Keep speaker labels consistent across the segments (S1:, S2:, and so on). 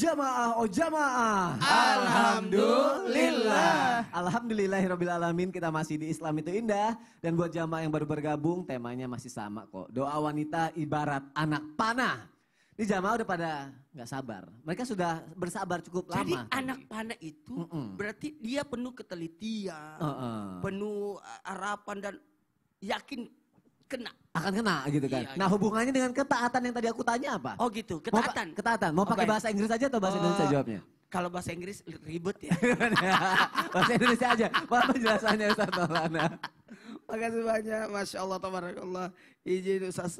S1: Jamaah oh jamaah.
S2: Alhamdulillah.
S1: Alhamdulillahirrabbilalamin, kita masih di Islam itu indah. Dan buat jamaah yang baru bergabung, temanya masih sama kok. Doa wanita ibarat anak panah. Ini jamaah udah pada gak sabar. Mereka sudah bersabar cukup
S2: Jadi
S1: lama.
S2: anak panah itu berarti dia penuh ketelitian, penuh harapan dan yakin kena.
S1: Akan kena gitu kan.
S2: Iya,
S1: Nah hubungannya dengan ketaatan yang tadi aku tanya apa?
S2: Oh gitu, ketaatan.
S1: Ketaatan. Mau pakai bahasa Inggris aja atau bahasa Indonesia jawabnya?
S2: Kalau bahasa Inggris ribet ya.
S1: Bahasa Indonesia aja. Apa penjelasannya Ustaz Maulana?
S2: Makasih banyak, Masya Allah, tabarakallah. Izin Ustaz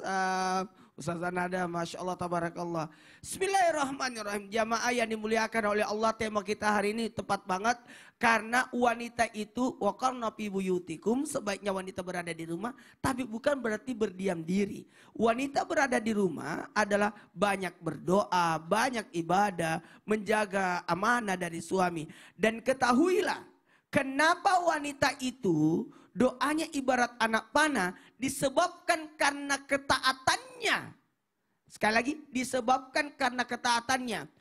S2: Ustaz Nada, Masya Allah, tabarakallah. Bismillahirrahmanirrahim. Jamaah yang dimuliakan oleh Allah, tema kita hari ini tepat banget. Karena wanita itu, waqarna fi buyutikum, sebaiknya wanita berada di rumah. Tapi bukan berarti berdiam diri. Wanita berada di rumah adalah banyak berdoa, banyak ibadah, menjaga amanah dari suami. Dan ketahuilah, kenapa wanita itu doanya ibarat anak panah, disebabkan karena ketaatannya. Sekali lagi, disebabkan karena ketaatannya.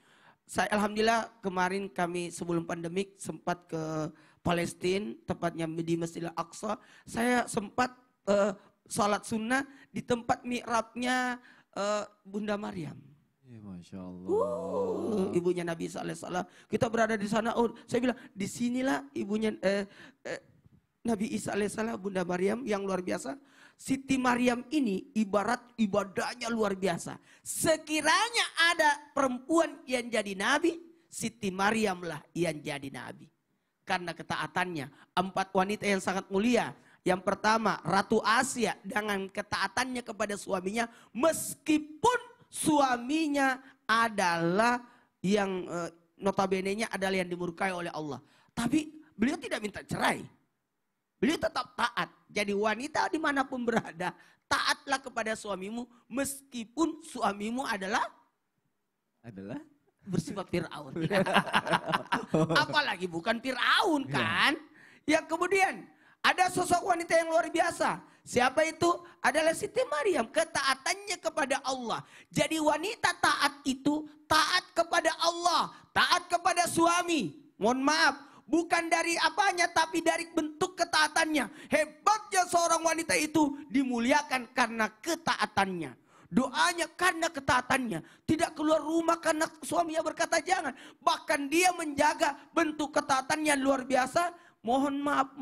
S2: Saya alhamdulillah kemarin kami sebelum pandemik sempat ke Palestina, tepatnya di Masjidil Aqsa. Saya sempat sholat sunnah di tempat mi'rabnya Bunda Maryam.
S1: Ya, Masya Allah.
S2: Ibunya Nabi SAW. Kita berada di sana. Oh, saya bilang disinilah ibunya Nabi Isa alaihissalam, Bunda Maryam yang luar biasa. Siti Maryam ini ibarat ibadahnya luar biasa. Sekiranya ada perempuan yang jadi nabi, Siti Maryam lah yang jadi nabi. Karena ketaatannya. 4 wanita yang sangat mulia. Yang pertama, Ratu Asia dengan ketaatannya kepada suaminya. Meskipun suaminya adalah yang notabene-nya adalah yang dimurkai oleh Allah. Tapi beliau tidak minta cerai. Beliau tetap taat. Jadi wanita dimanapun berada, taatlah kepada suamimu meskipun suamimu adalah bersifat Fir'aun. Apalagi bukan Fir'aun kan. Yang kemudian ada sosok wanita yang luar biasa. Siapa itu? Adalah Siti Maryam. Ketaatannya kepada Allah. Jadi wanita taat itu taat kepada Allah. Taat kepada suami. Mohon maaf. Bukan dari apanya, tapi dari bentuk ketaatannya. Hebatnya seorang wanita itu dimuliakan karena ketaatannya. Doanya karena ketaatannya. Tidak keluar rumah karena suaminya berkata jangan. Bahkan dia menjaga bentuk ketaatannya luar biasa. Mohon maaf,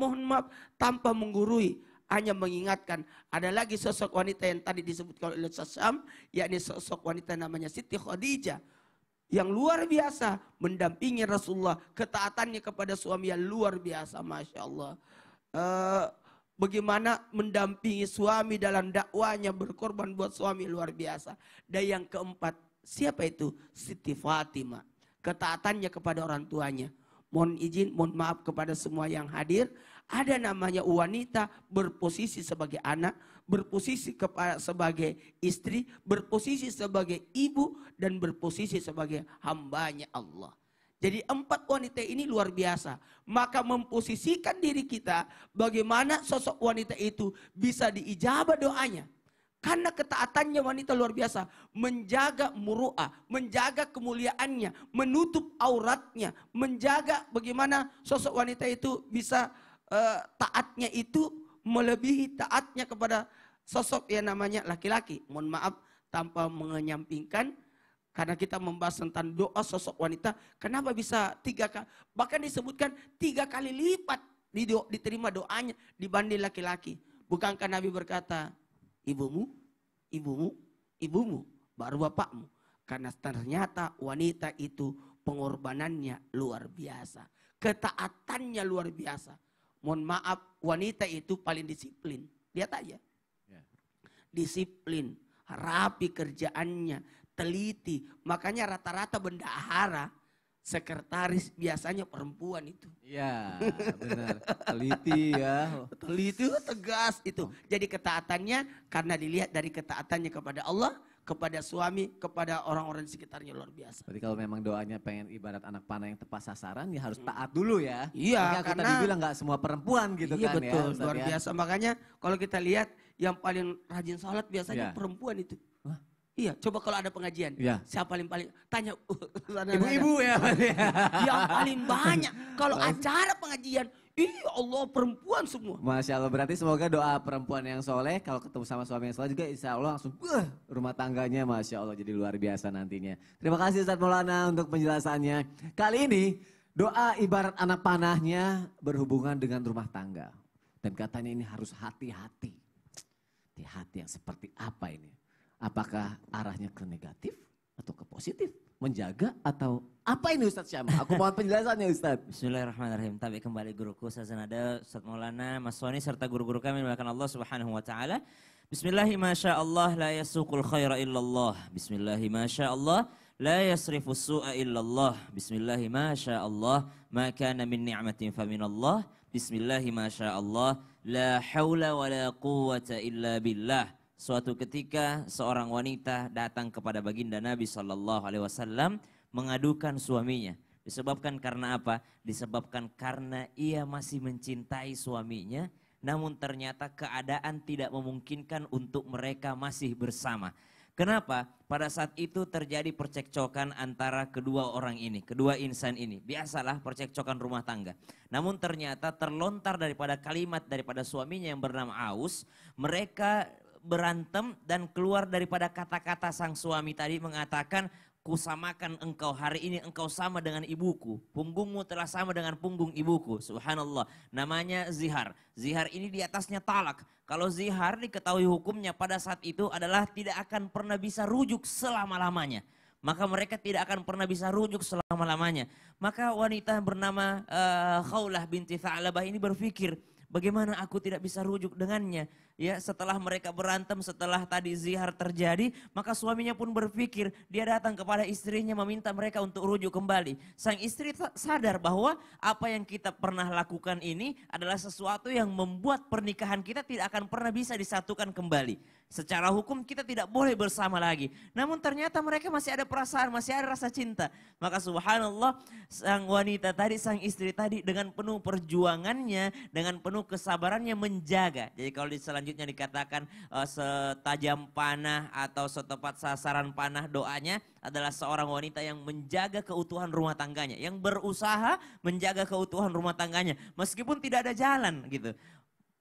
S2: tanpa menggurui. Hanya mengingatkan. Ada lagi sosok wanita yang tadi disebutkan oleh Ustaz Syam. Yakni sosok wanita namanya Siti Khadijah. Yang luar biasa mendampingi Rasulullah. Ketaatannya kepada suami yang luar biasa. Masya Allah. Bagaimana mendampingi suami dalam dakwanya. Berkorban buat suami luar biasa. Dan yang keempat. Siapa itu? Siti Fatimah. Ketaatannya kepada orang tuanya. Mohon izin, mohon maaf kepada semua yang hadir. Ada namanya wanita berposisi sebagai anak, berposisi sebagai istri, berposisi sebagai ibu, dan berposisi sebagai hambanya Allah. Jadi 4 wanita ini luar biasa. Maka memposisikan diri kita bagaimana sosok wanita itu bisa diijabah doanya. Karena ketaatannya wanita luar biasa. Menjaga muru'ah, menjaga kemuliaannya, menutup auratnya, menjaga bagaimana sosok wanita itu bisa taatnya itu melebihi taatnya kepada sosok yang namanya laki-laki. Mohon maaf tanpa menyampingkan. Karena kita membahas tentang doa sosok wanita. Kenapa bisa 3 kali? Bahkan disebutkan 3 kali lipat diterima doanya dibanding laki-laki. Bukankah Nabi berkata, ibumu, baru bapakmu. Karena ternyata wanita itu pengorbanannya luar biasa. Ketaatannya luar biasa. Mohon maaf, wanita itu paling disiplin. Lihat aja. Disiplin, rapi kerjaannya, teliti. Makanya rata-rata bendahara, sekretaris biasanya perempuan itu.
S1: Iya, benar. Teliti ya.
S2: Teliti, tegas itu. Jadi ketaatannya karena dilihat dari ketaatannya kepada Allah, kepada suami, kepada orang-orang di sekitarnya luar biasa.
S1: Berarti kalau memang doanya pengen ibarat anak panah yang tepat sasaran, ya harus taat dulu ya.
S2: Iya,
S1: karena tadi bilang nggak semua perempuan gitu
S2: iya,
S1: kan
S2: betul,
S1: ya. Ustaz,
S2: luar biasa. Makanya kalau kita lihat yang paling rajin sholat biasanya perempuan itu. Iya, coba kalau ada pengajian,
S1: Iya.
S2: siapa paling tanya
S1: Ibu-ibu ya.
S2: yang paling banyak. Kalau acara pengajian, iya Allah perempuan semua.
S1: Masya Allah, berarti semoga doa perempuan yang soleh, kalau ketemu sama suami yang soleh juga insya Allah langsung rumah tangganya Masya Allah jadi luar biasa nantinya. Terima kasih Ustadz Maulana untuk penjelasannya. Kali ini doa ibarat anak panahnya berhubungan dengan rumah tangga. Dan katanya ini harus hati-hati. Hati-hati yang seperti apa ini? Apakah arahnya ke negatif atau ke positif? Menjaga atau apa ini Ustadz Syama? Aku mohon penjelasannya Ustadz.
S3: Bismillahirrahmanirrahim. Tapi kembali guruku Ustaz Zanada, Ustadz Maulana, Mas Soni serta guru-guru kami melakukan Allah Subhanahu wa taala. Bismillahi masyaallah la yasuqul khaira illallah. Bismillahi masyaallah la yasrifus su'a illallah. Bismillahi masyaallah ma kana min ni'matin faminallah. Bismillahi masyaallah la haula wa la quwwata illa billah. Suatu ketika seorang wanita datang kepada baginda Nabi SAW mengadukan suaminya. Disebabkan karena apa? Disebabkan karena ia masih mencintai suaminya, namun ternyata keadaan tidak memungkinkan untuk mereka masih bersama. Kenapa? Pada saat itu terjadi percekcokan antara kedua orang ini, kedua insan ini. Biasalah percekcokan rumah tangga. Namun ternyata terlontar daripada kalimat daripada suaminya yang bernama Aus, mereka berantem dan keluar daripada kata-kata sang suami tadi mengatakan, kusamakan engkau hari ini engkau sama dengan ibuku. Punggungmu telah sama dengan punggung ibuku. Subhanallah. Namanya zihar. Zihar ini di atasnya talak. Kalau zihar diketahui hukumnya pada saat itu adalah tidak akan pernah bisa rujuk selama-lamanya. Maka mereka tidak akan pernah bisa rujuk selama-lamanya. Maka wanita bernama Khawlah binti Tha'labah ini berpikir, bagaimana aku tidak bisa rujuk dengannya? Ya, setelah mereka berantem, setelah tadi zihar terjadi, maka suaminya pun berpikir, dia datang kepada istrinya meminta mereka untuk rujuk kembali. Sang istri sadar bahwa apa yang kita pernah lakukan ini adalah sesuatu yang membuat pernikahan kita tidak akan pernah bisa disatukan kembali. Secara hukum kita tidak boleh bersama lagi. Namun ternyata mereka masih ada perasaan, masih ada rasa cinta. Maka subhanallah, sang wanita tadi, sang istri tadi dengan penuh perjuangannya, dengan penuh kesabarannya menjaga. Jadi kalau selanjutnya dikatakan setajam panah atau setepat sasaran panah, doanya adalah seorang wanita yang menjaga keutuhan rumah tangganya. Yang berusaha menjaga keutuhan rumah tangganya. Meskipun tidak ada jalan gitu.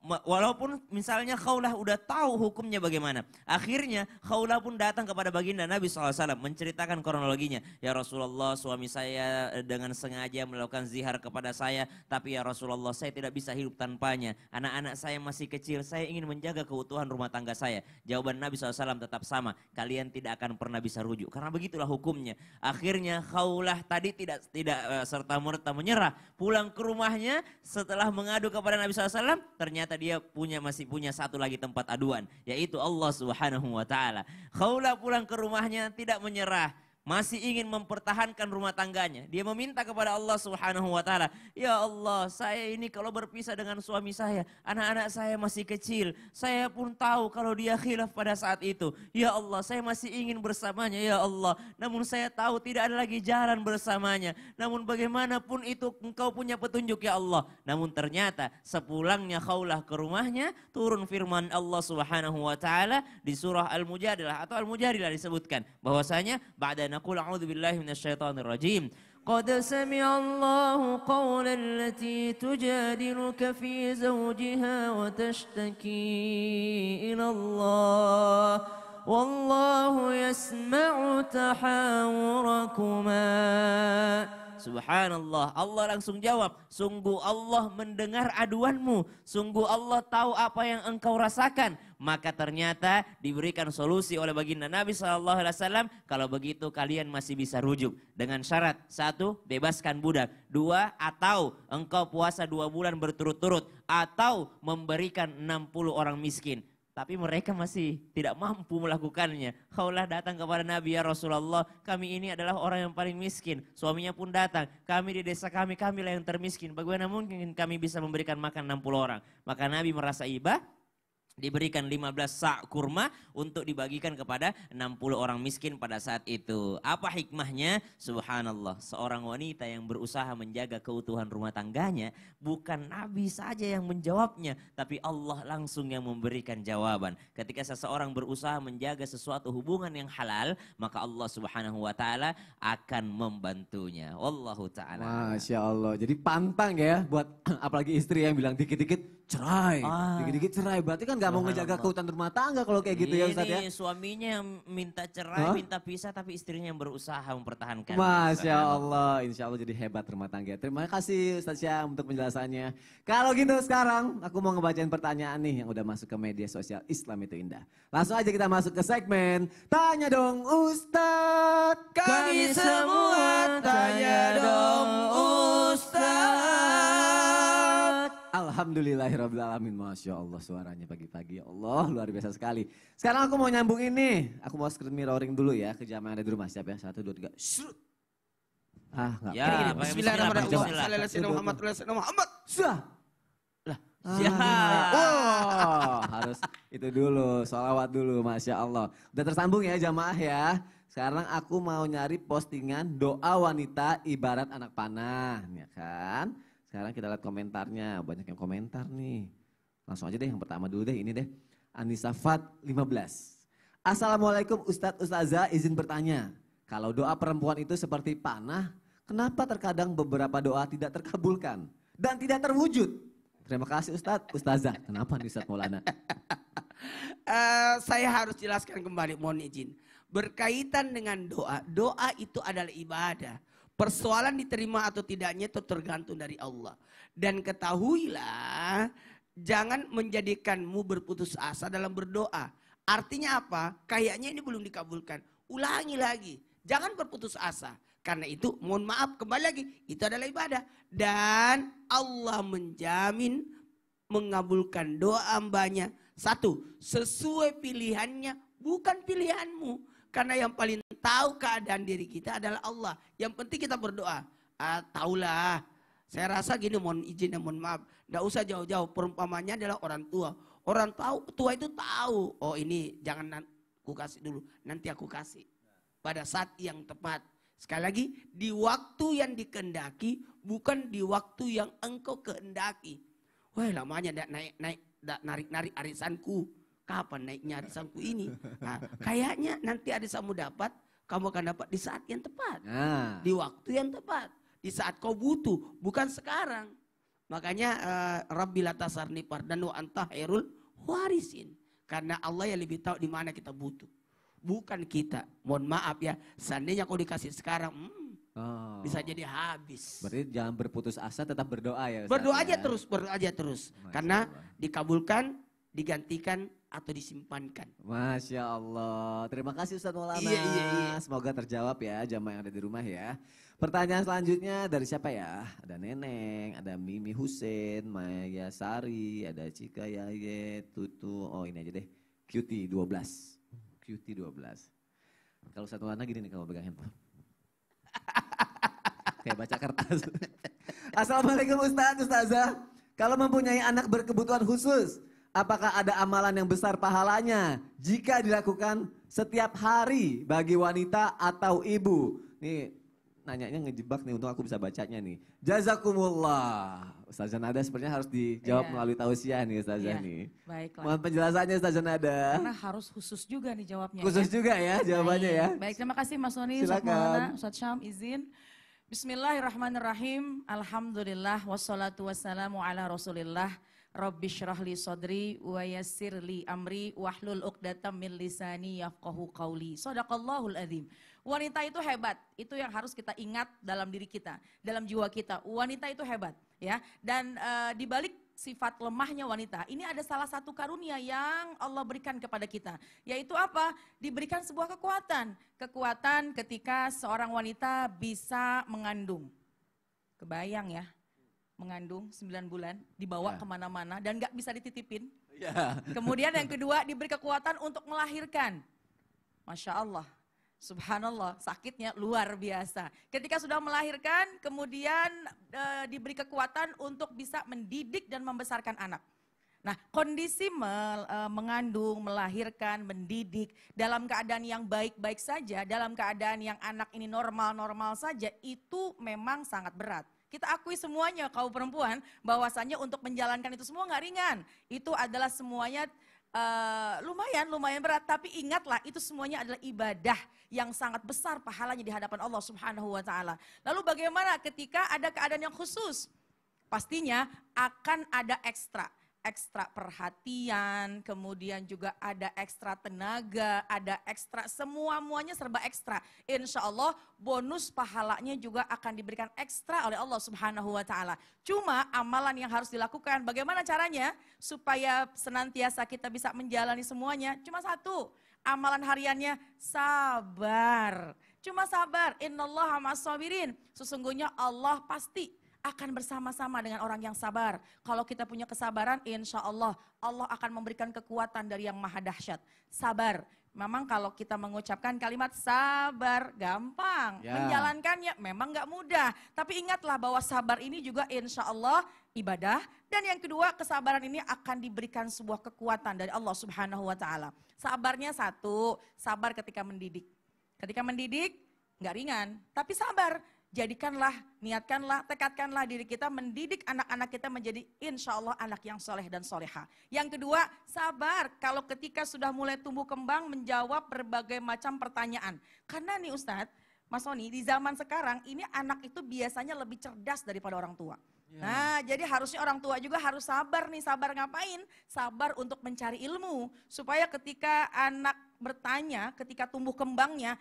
S3: Walaupun misalnya Khawlah udah tahu hukumnya bagaimana. Akhirnya Khawlah pun datang kepada baginda Nabi SAW menceritakan kronologinya. Ya Rasulullah, suami saya dengan sengaja melakukan zihar kepada saya. Tapi ya Rasulullah, saya tidak bisa hidup tanpanya. Anak-anak saya masih kecil, saya ingin menjaga keutuhan rumah tangga saya. Jawaban Nabi SAW tetap sama. Kalian tidak akan pernah bisa rujuk. Karena begitulah hukumnya. Akhirnya Khawlah tadi tidak serta-merta menyerah. Pulang ke rumahnya setelah mengadu kepada Nabi SAW, ternyata dia masih punya satu lagi tempat aduan, yaitu Allah Subhanahu wa taala. Khawlah pulang ke rumahnya tidak menyerah, masih ingin mempertahankan rumah tangganya. Dia meminta kepada Allah Subhanahu wa taala, "Ya Allah, saya ini kalau berpisah dengan suami saya, anak-anak saya masih kecil. Saya pun tahu kalau dia khilaf pada saat itu. Ya Allah, saya masih ingin bersamanya, ya Allah. Namun saya tahu tidak ada lagi jalan bersamanya. Namun bagaimanapun itu Engkau punya petunjuk ya Allah." Namun ternyata sepulangnya Khawlah ke rumahnya, turun firman Allah Subhanahu wa taala di surah Al-Mujadilah atau Al-Mujadilah disebutkan bahwasanya ba'da naqul a'udzu billahi minasyaitonir rajim. Qad sami'a Allahu qawla allati tujadiluka fi zawjiha wa tashtaki ila Allah. Wallahu yasma'u tahawurakuma. Subhanallah, Allah langsung jawab, sungguh Allah mendengar aduanmu, sungguh Allah tahu apa yang engkau rasakan. Maka ternyata diberikan solusi oleh baginda Nabi SAW, kalau begitu kalian masih bisa rujuk. Dengan syarat, 1, bebaskan budak. 2, atau engkau puasa 2 bulan berturut-turut. Atau memberikan 60 orang miskin. Tapi mereka masih tidak mampu melakukannya. Khawlah datang kepada Nabi, ya Rasulullah, kami ini adalah orang yang paling miskin. Suaminya pun datang, kami di desa kamilah yang termiskin. Bagaimana mungkin kami bisa memberikan makan 60 orang? Maka Nabi merasa iba. diberikan 15 sak kurma untuk dibagikan kepada 60 orang miskin pada saat itu. Apa hikmahnya? Subhanallah, seorang wanita yang berusaha menjaga keutuhan rumah tangganya, bukan Nabi saja yang menjawabnya, tapi Allah langsung yang memberikan jawaban. Ketika seseorang berusaha menjaga sesuatu hubungan yang halal, maka Allah Subhanahu wa taala akan membantunya. Wallahu taala.
S1: Masya Allah. Jadi pantang ya buat apalagi istri yang bilang dikit-dikit cerai. Dikit-dikit cerai. Berarti kan gak mau ngejaga keutuhan rumah tangga kalau kayak gitu ya Ustaz ya.
S3: Ini suaminya yang minta cerai, minta pisah, tapi istrinya yang berusaha mempertahankan.
S1: Masya Allah. Insya Allah jadi hebat rumah tangga. Terima kasih Ustaz Syam untuk penjelasannya. Kalau gitu sekarang aku mau ngebacain pertanyaan nih yang udah masuk ke media sosial Islam itu Indah. Langsung aja kita masuk ke segmen Tanya Dong Ustaz.
S2: Kami semua tanya dong Ustaz.
S1: Alhamdulillahirrahmanirrahim. Masya Allah suaranya pagi-pagi. Ya Allah luar biasa sekali. Sekarang aku mau nyambung ini. Aku mau screen mirroring dulu ya ke jamaah yang ada di rumah. Siap ya? 1, 2, 3. Shrut. Gak
S3: Ya,
S1: apa-apa.
S2: Bismillahirrahmanirrahim. Muhammad.
S1: Sudah.
S3: Ya.
S1: Harus itu dulu, sholawat dulu, Masya Allah. Udah tersambung ya jamaah ya. Sekarang aku mau nyari postingan doa wanita ibarat anak panah, ya kan? Sekarang kita lihat komentarnya, banyak yang komentar nih. Langsung aja deh yang pertama dulu deh, ini deh. Anissa Fat 15. Assalamualaikum Ustadz Ustazah, izin bertanya. Kalau doa perempuan itu seperti panah, kenapa terkadang beberapa doa tidak terkabulkan dan tidak terwujud? Terima kasih Ustadz, Ustazah. Kenapa nih Ustadz Maulana?
S2: Saya harus jelaskan kembali, mohon izin. Berkaitan dengan doa, doa itu adalah ibadah. Persoalan diterima atau tidaknya itu tergantung dari Allah. Dan ketahuilah, jangan menjadikanmu berputus asa dalam berdoa. Artinya apa? Kayaknya ini belum dikabulkan. Ulangi lagi, jangan berputus asa. Karena itu mohon maaf kembali lagi, itu adalah ibadah. Dan Allah menjamin mengabulkan doa hambanya. 1, sesuai pilihannya, bukan pilihanmu. Karena yang paling tahu keadaan diri kita adalah Allah. Yang penting kita berdoa. Taulah, saya rasa gini, mohon izin dan mohon maaf. Tidak usah jauh-jauh, perumpamannya adalah orang tua. Orang tua itu tahu, oh ini jangan aku kasih dulu, nanti aku kasih. Pada saat yang tepat. Sekali lagi, di waktu yang dikehendaki, bukan di waktu yang engkau kehendaki. Wah lamanya narik arisanku. Kapan naiknya arisanku ini? Nah, kayaknya nanti arisanmu dapat, kamu akan dapat di saat yang tepat. Di waktu yang tepat. Di saat kau butuh, bukan sekarang. Makanya Rabbi la tasarni fardan wa anta khairul warisin. Karena Allah yang lebih tahu di mana kita butuh. Bukan kita. Mohon maaf ya, seandainya kau dikasih sekarang, bisa jadi habis.
S1: Berarti jangan berputus asa, tetap berdoa ya Ustaz,
S2: berdoa
S1: ya?
S2: aja terus.
S1: Masya
S2: Karena
S1: Allah.
S2: dikabulkan, digantikan, atau disimpankan.
S1: Masya Allah. Terima kasih Ustaz Maulana.
S2: Iya.
S1: Semoga terjawab ya jamaah yang ada di rumah ya. Pertanyaan selanjutnya dari siapa ya? Ada Neneng, ada Mimi Husein, Maya Sari, ada Cika Yaye, Tutu. Oh ini aja deh. Cutie 12. Cutie 12. Kalau Ustaz Maulana gini nih kalau pegang handphone. Kayak baca kertas. Assalamualaikum Ustaz, Ustazah. Kalau mempunyai anak berkebutuhan khusus, apakah ada amalan yang besar pahalanya jika dilakukan setiap hari bagi wanita atau ibu? Nih nanyanya ngejebak nih, untung aku bisa bacanya nih. Jazakumullah. Ustazah Nada sepertinya harus dijawab melalui tausiah nih Ustazah nih.
S4: Baiklah.
S1: Mohon penjelasannya Ustazah Nada.
S4: Karena harus khusus juga nih jawabnya.
S1: Khusus juga ya jawabannya ya.
S4: Baik, terima kasih Mas Soni, Ustaz
S1: Silakan.
S4: Maulana, Ustaz Syam, izin. Bismillahirrahmanirrahim. Alhamdulillah wassalatu wassalamu ala Rasulillah. Rabbi syrahli sodri wa yassirli amri wahlul uqdatam min lisani yafqahu qawli. Shadaqallahul adzim. Wanita itu hebat, itu yang harus kita ingat dalam diri kita, dalam jiwa kita. Wanita itu hebat, ya. Dan di balik sifat lemahnya wanita, ini ada salah satu karunia yang Allah berikan kepada kita, yaitu apa? Diberikan sebuah kekuatan. Kekuatan ketika seorang wanita bisa mengandung. Kebayang ya, mengandung 9 bulan, dibawa kemana-mana dan gak bisa dititipin. Kemudian yang kedua, diberi kekuatan untuk melahirkan. Masya Allah. Subhanallah, sakitnya luar biasa. Ketika sudah melahirkan, kemudian diberi kekuatan untuk bisa mendidik dan membesarkan anak. Nah, kondisi mengandung, melahirkan, mendidik dalam keadaan yang baik-baik saja, dalam keadaan yang anak ini normal-normal saja, itu memang sangat berat. Kita akui semuanya kaum perempuan bahwasannya untuk menjalankan itu semua nggak ringan. Itu adalah semuanya lumayan berat, tapi ingatlah itu semuanya adalah ibadah yang sangat besar pahalanya di hadapan Allah Subhanahu wa taala. Lalu bagaimana ketika ada keadaan yang khusus? Pastinya akan ada ekstra perhatian, kemudian juga ada ekstra tenaga, ada ekstra, semuanya serba ekstra. Insya Allah bonus pahalanya juga akan diberikan ekstra oleh Allah Subhanahu wa taala. Cuma amalan yang harus dilakukan, bagaimana caranya supaya senantiasa kita bisa menjalani semuanya? Cuma satu, amalan hariannya sabar. Cuma sabar, innallaha ma'as-sabirin. Sesungguhnya Allah pasti akan bersama-sama dengan orang yang sabar. Kalau kita punya kesabaran, insya Allah, Allah akan memberikan kekuatan dari yang maha dahsyat. Sabar. Memang kalau kita mengucapkan kalimat sabar, gampang.
S1: Ya.
S4: Menjalankannya memang gak mudah. Tapi ingatlah bahwa sabar ini juga insya Allah ibadah. Dan yang kedua, kesabaran ini akan diberikan sebuah kekuatan dari Allah Subhanahu wa taala. Sabarnya satu, sabar ketika mendidik. Ketika mendidik, gak ringan, tapi sabar. Jadikanlah, niatkanlah, tekadkanlah diri kita mendidik anak-anak kita menjadi insya Allah anak yang soleh dan soleha. Yang kedua, sabar kalau ketika sudah mulai tumbuh kembang menjawab berbagai macam pertanyaan. Karena nih Ustadz, Mas Sony, di zaman sekarang ini anak itu biasanya lebih cerdas daripada orang tua. Nah, jadi harusnya orang tua juga harus sabar nih, sabar ngapain? Sabar untuk mencari ilmu. Supaya ketika anak bertanya, ketika tumbuh kembangnya,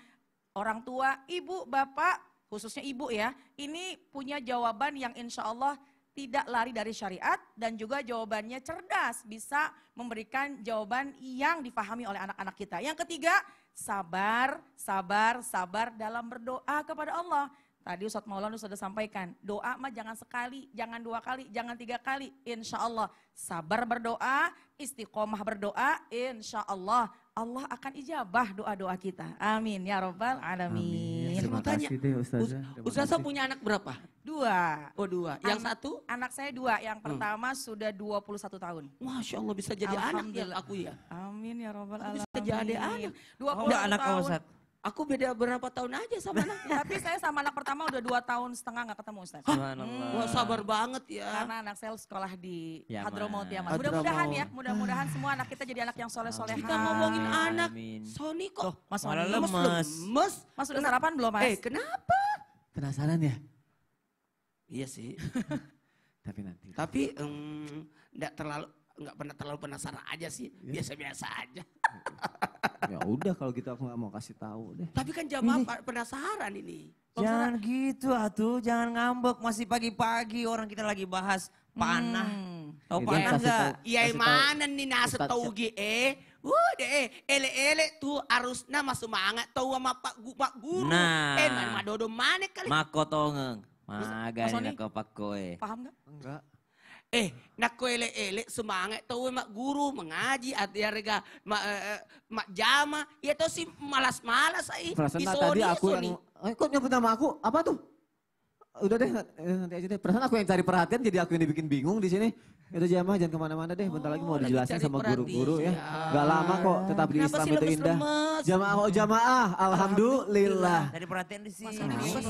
S4: orang tua, ibu, bapak, khususnya ibu ya, ini punya jawaban yang insya Allah tidak lari dari syariat dan juga jawabannya cerdas, bisa memberikan jawaban yang difahami oleh anak-anak kita. Yang ketiga, sabar dalam berdoa kepada Allah. Tadi Ustadz Maulana sudah sampaikan, doa mah jangan sekali, jangan 2 kali, jangan 3 kali. Insya Allah sabar berdoa, istiqomah berdoa, insya Allah Allah akan ijabah doa-doa kita. Amin ya Rabbal Alamin.
S1: Terima
S2: Saya mau tanya,
S1: kasih deh Ustazah. Terima
S2: Ustazah
S1: kasih.
S2: punya anak berapa?
S4: 2.
S2: Oh 2. Yang satu?
S4: Anak saya 2, yang pertama sudah 21 tahun.
S2: Masya Allah bisa jadi anak ya
S4: Alhamdulillah.
S2: aku ya.
S4: Amin ya Rabbal
S2: Aku
S4: Alamin.
S2: bisa jadi anak.
S4: 21
S3: Udah anak
S4: tahun.
S3: kamu Ustaz.
S2: Aku beda berapa tahun aja sama anaknya.
S4: Tapi saya sama anak pertama udah 2 tahun setengah gak ketemu Ustaz.
S3: Subhanallah.
S2: Wah sabar banget ya.
S4: Karena anak saya sekolah di
S3: Yaman.
S4: Hadramaut Yaman.
S2: Hadramaut.
S4: Mudah-mudahan ya, mudah-mudahan semua anak kita jadi anak yang soleh-soleha.
S2: Kita ngomongin anak,
S3: Amin.
S2: Sony kok
S4: Mas
S3: Malah
S4: Sony,
S3: lemes.
S2: lemes.
S4: Mas sudah sarapan belum Mas?
S2: Kenapa?
S1: Penasaran ya?
S2: Iya sih.
S1: Tapi nanti.
S2: Tapi nggak pernah terlalu penasaran aja sih. Biasa-biasa aja.
S1: Ya udah kalau gitu aku nggak mau kasih tahu deh.
S2: Tapi kan jamaah penasaran ini.
S3: Jangan gitu atuh, jangan ngambek. Masih pagi-pagi orang kita lagi bahas panah. Tahu
S1: Itu
S3: panah
S1: kasih
S3: enggak?
S1: tahu.
S2: Iya
S1: Kasih
S2: mana nih nasa
S1: Ustadz
S2: tau gi ele tuh harusnya masuk semangat tahu sama Pak Guru.
S3: Nah.
S2: Mana dodo mana kali.
S3: Makotongeng.
S4: Mas
S3: Magani
S4: Sony?
S3: na kapakoy.
S4: Paham gak?
S1: Enggak.
S2: Nak ele semangat tahu mak guru mengaji arti harga mak jama ya tahu sih malas-malas ai.
S1: Perasaan tadi aku yang, kok nyebut nama aku? Apa tuh? Udah deh, nanti aja deh. Perasaan aku yang cari perhatian, jadi aku yang dibikin bingung di sini. Itu jamaah jangan kemana-mana deh. Bentar lagi mau
S2: lagi
S1: dijelasin
S2: cari
S1: sama guru-guru ya.
S2: perhatian.
S1: Gak lama kok, tetap di
S2: Kenapa
S1: Islam
S2: sih
S1: itu indah.
S2: lemes-lemes?
S1: Jamaah, oh jamaah, alhamdulillah.
S3: Dari perhatian di sini.
S4: Mas Sony,